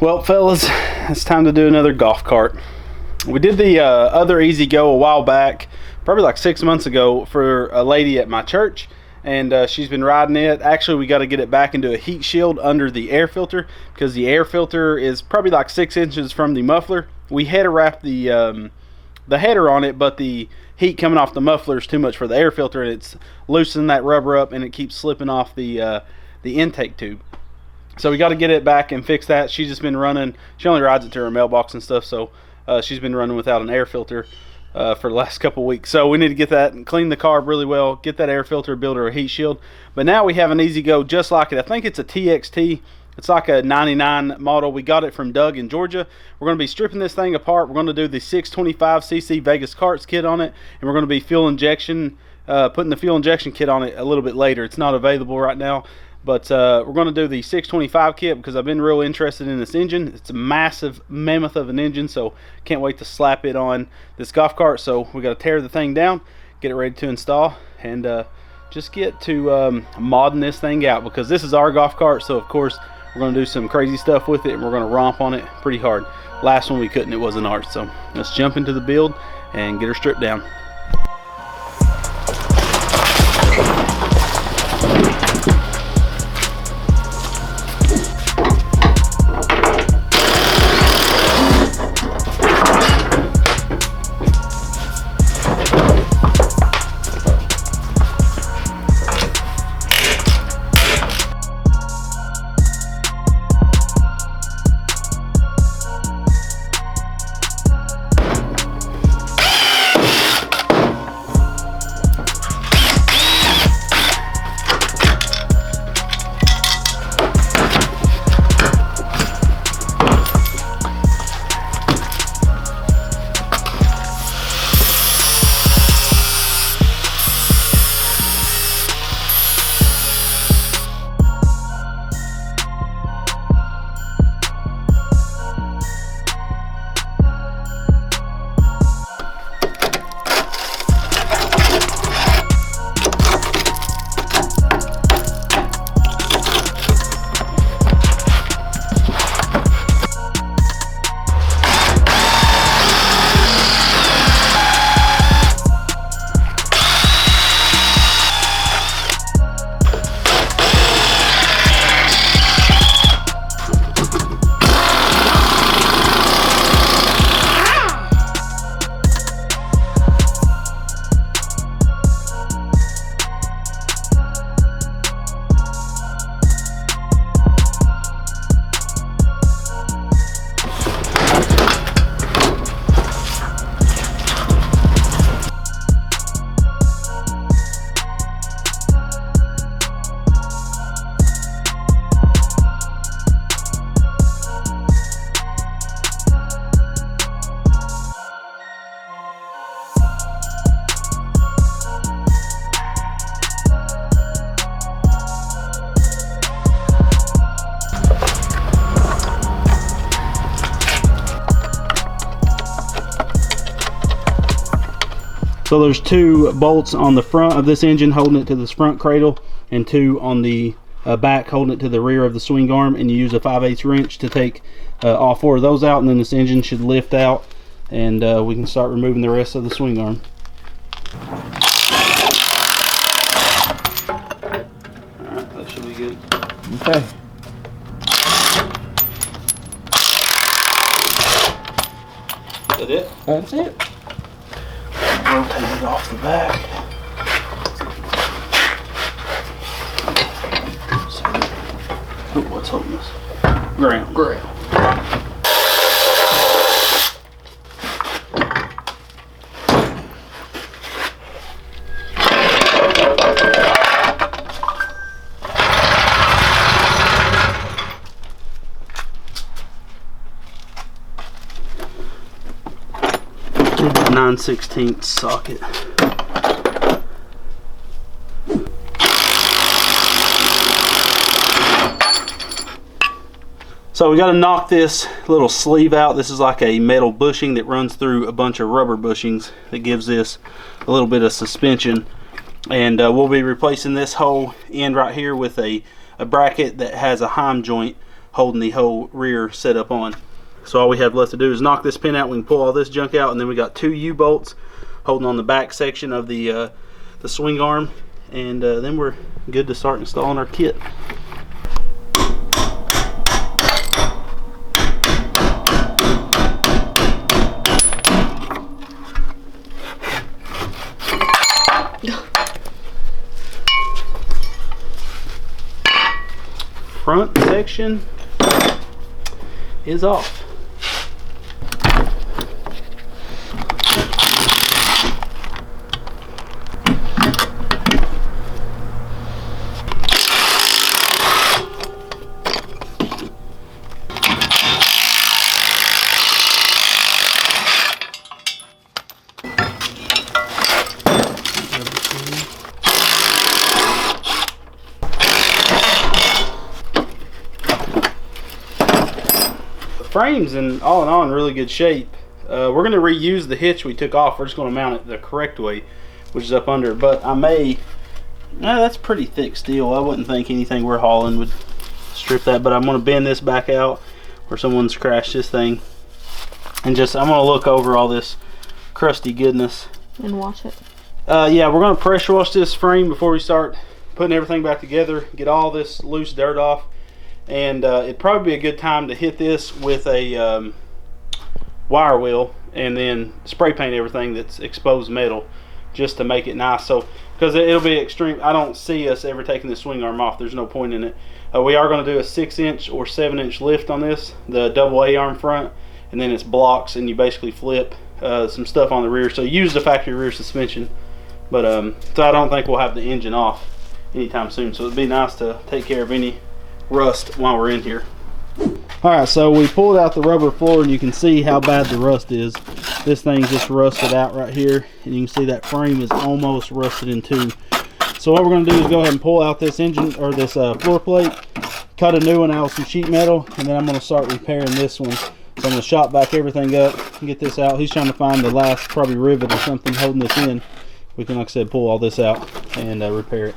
Well, fellas, it's time to do another golf cart. We did the other EzGo a while back, probably like 6 months ago, for a lady at my church, and she's been riding it. Actually, we got to get it back into a heat shield under the air filter, because the air filter is probably like 6 inches from the muffler. We header wrapped the header on it, but the heat coming off the muffler is too much for the air filter, and it's loosening that rubber up, and it keeps slipping off the intake tube. So we got to get it back and fix that. She's just been running. She only rides it to her mailbox and stuff, so she's been running without an air filter for the last couple weeks. So we need to get that and clean the carb really well, get that air filter, build her a heat shield. But now we have an EzGo just like it. I think it's a TXT. It's like a 99 model. We got it from Doug in Georgia. We're going to be stripping this thing apart. We're going to do the 625cc Vegas Karts kit on it, and we're going to be putting the fuel injection kit on it a little bit later. It's not available right now. But we're going to do the 625 kit because I've been real interested in this engine. It's a massive mammoth of an engine, so can't wait to slap it on this golf cart. So we got to tear the thing down, get it ready to install, and just get to modding this thing out, because this is our golf cart. So of course we're going to do some crazy stuff with it, and we're going to romp on it pretty hard. Last one we couldn't, it wasn't ours. So let's jump into the build and get her stripped down. So there's 2 bolts on the front of this engine holding it to this front cradle, and 2 on the back holding it to the rear of the swing arm, and you use a 5/8 wrench to take all 4 of those out, and then this engine should lift out, and we can start removing the rest of the swing arm. Alright, that should be good. Okay. Is that it? That's it. Rotate it off the back. So, what's holding this? Ground. Ground. Get the 9/16 socket. So we got to knock this little sleeve out. This is like a metal bushing that runs through a bunch of rubber bushings that gives this a little bit of suspension. And we'll be replacing this whole end right here with a bracket that has a heim joint holding the whole rear setup on. So all we have left to do is knock this pin out. We can pull all this junk out, and then we got 2 U-bolts holding on the back section of the swing arm, and then we're good to start installing our kit. Front section is off. Frames and all in all in really good shape. We're going to reuse the hitch we took off. We're just going to mount it the correct way, which is up under. But I may, that's pretty thick steel. I wouldn't think anything we're hauling would strip that, but I'm going to bend this back out where someone's crashed this thing, and just I'm going to look over all this crusty goodness and wash it. Yeah, we're going to pressure wash this frame before we start putting everything back together, get all this loose dirt off. And it'd probably be a good time to hit this with a wire wheel and then spray paint everything that's exposed metal just to make it nice. So, because it'll be extreme, I don't see us ever taking the swing arm off. There's no point in it. We are going to do a 6-inch or 7-inch lift on this, the double A arm front, and then it's blocks, and you basically flip some stuff on the rear. So use the factory rear suspension, but so I don't think we'll have the engine off anytime soon. So it'd be nice to take care of any rust while we're in here. Alright, so we pulled out the rubber floor, and you can see how bad the rust is. This thing just rusted out right here, and you can see that frame is almost rusted in two. So what we're going to do is go ahead and pull out this engine, or this floor plate, cut a new one out with some sheet metal, and then I'm going to start repairing this one. So I'm going to shop back everything up and get this out. He's trying to find the last probably rivet or something holding this in. We can, like I said, pull all this out and repair it.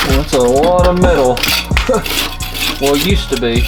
That's a lot of metal. Well, it used to be.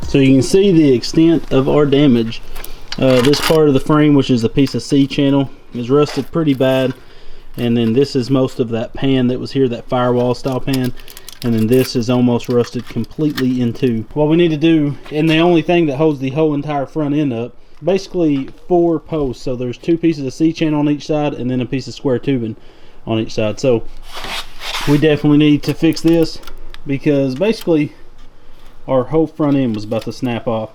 So you can see the extent of our damage. This part of the frame, which is a piece of C channel, is rusted pretty bad, and then this is most of that pan that was here, that firewall style pan, and then this is almost rusted completely in two. What we need to do, and the only thing that holds the whole entire front end up, basically 4 posts. So there's 2 pieces of C channel on each side, and then a piece of square tubing on each side. So we definitely need to fix this, because basically our whole front end was about to snap off.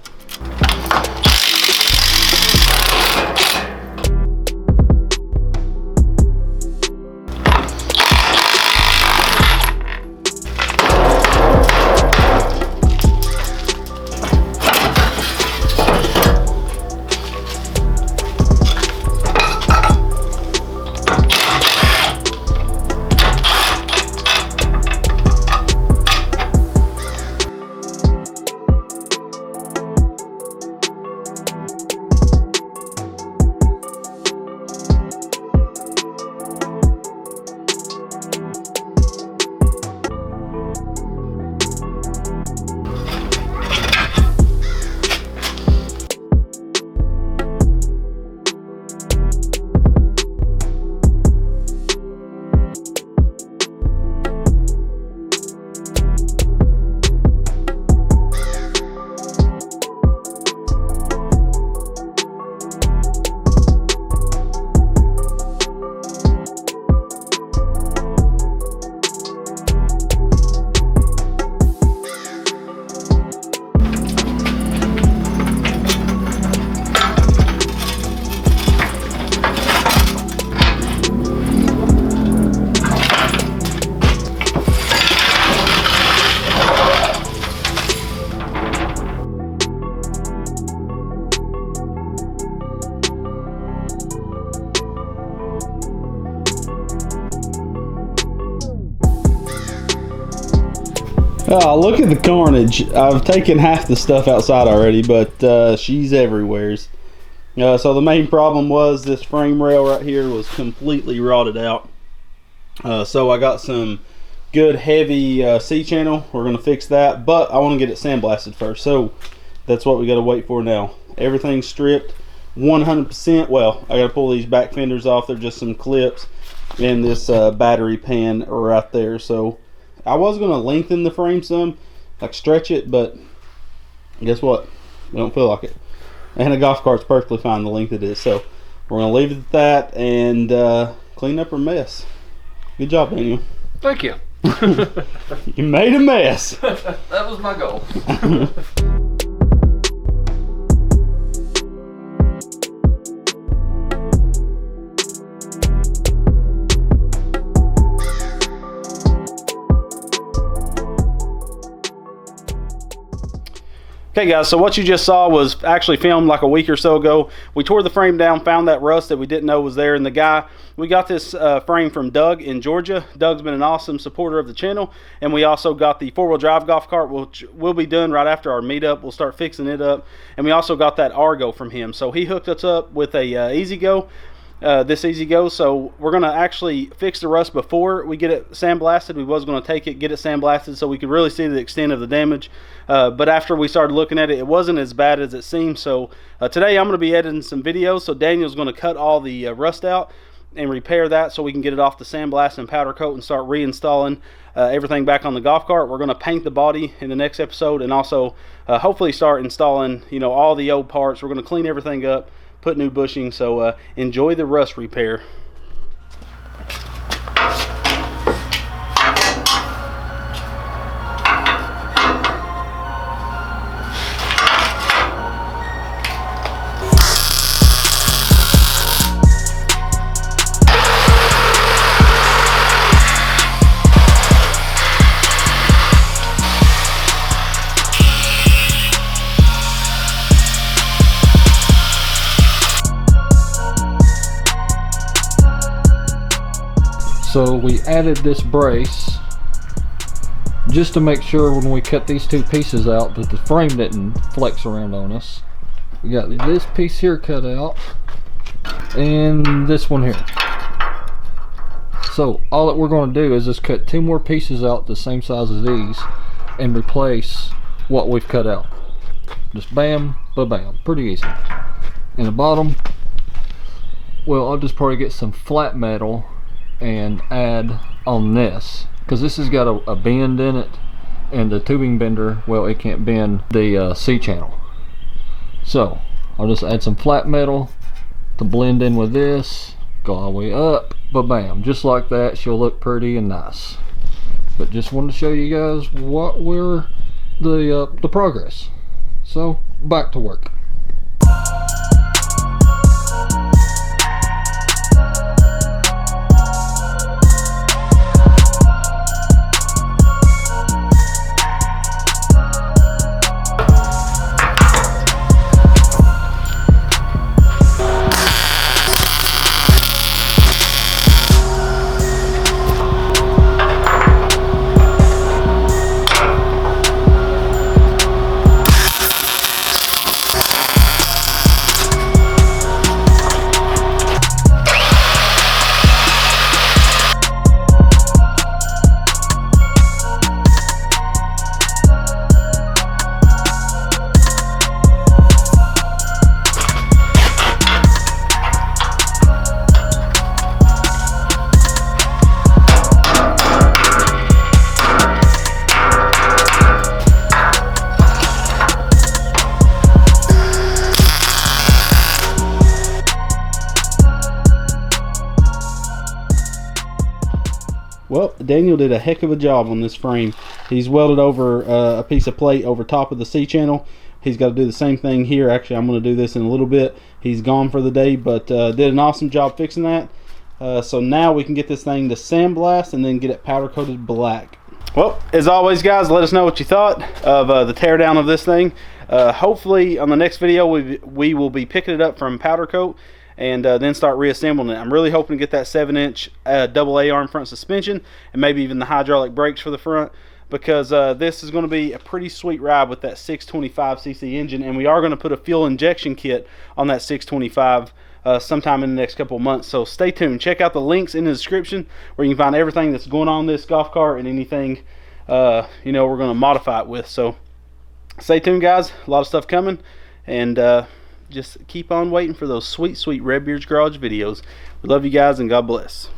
Oh, look at the carnage. I've taken half the stuff outside already, but she's everywhere. So the main problem was this frame rail right here was completely rotted out. So I got some good heavy C-channel. We're going to fix that, but I want to get it sandblasted first. So that's what we got to wait for now. Everything's stripped 100%. Well, I got to pull these back fenders off. They're just some clips and this battery pan right there. So I was going to lengthen the frame some, like stretch it, but guess what? I don't feel like it. And a golf cart's perfectly fine the length it is. So we're going to leave it at that and clean up our mess. Good job, Daniel. Thank you. You made a mess. That was my goal. Okay guys, so what you just saw was actually filmed like a week or so ago. We tore the frame down, found that rust that we didn't know was there, and the guy, we got this frame from Doug in Georgia. Doug's been an awesome supporter of the channel, and we also got the four-wheel drive golf cart, which will be done right after our meetup. We'll start fixing it up, and we also got that EzGo from him. So he hooked us up with a EzGo. This EzGo, so we're going to actually fix the rust before we get it sandblasted. We was going to take it, get it sandblasted so we could really see the extent of the damage, but after we started looking at it, it wasn't as bad as it seemed. So today I'm going to be editing some videos, so Daniel's going to cut all the rust out and repair that so we can get it off the sandblast and powder coat and start reinstalling everything back on the golf cart. We're going to paint the body in the next episode, and also hopefully start installing, you know, all the old parts. We're going to clean everything up, put new bushing, so enjoy the rust repair. So we added this brace just to make sure when we cut these two pieces out that the frame didn't flex around on us. We got this piece here cut out and this one here. So all that we're going to do is just cut two more pieces out the same size as these and replace what we've cut out. Just bam, ba-bam, pretty easy. In the bottom, well, I'll just probably get some flat metal and add on this, because this has got a bend in it, and the tubing bender, well, it can't bend the C-channel. So I'll just add some flat metal to blend in with this, go all the way up, ba-bam, just like that. She'll look pretty and nice. But just wanted to show you guys what we're the progress. So back to work. Well, Daniel did a heck of a job on this frame. He's welded over a piece of plate over top of the C-channel. He's got to do the same thing here. Actually, I'm going to do this in a little bit. He's gone for the day, but did an awesome job fixing that. So now we can get this thing to sandblast and then get it powder coated black. Well, as always, guys, let us know what you thought of the teardown of this thing. Hopefully, on the next video, we will be picking it up from powder coat and then start reassembling it. I'm really hoping to get that 7-inch AA arm front suspension and maybe even the hydraulic brakes for the front. because this is going to be a pretty sweet ride with that 625cc engine, and we are going to put a fuel injection kit on that 625 sometime in the next couple of months. So stay tuned. Check out the links in the description where you can find everything that's going on in this golf cart and anything you know, we're going to modify it with. So stay tuned, guys. A lot of stuff coming, and just keep on waiting for those sweet Redbeards Garage videos. We love you guys, and God bless.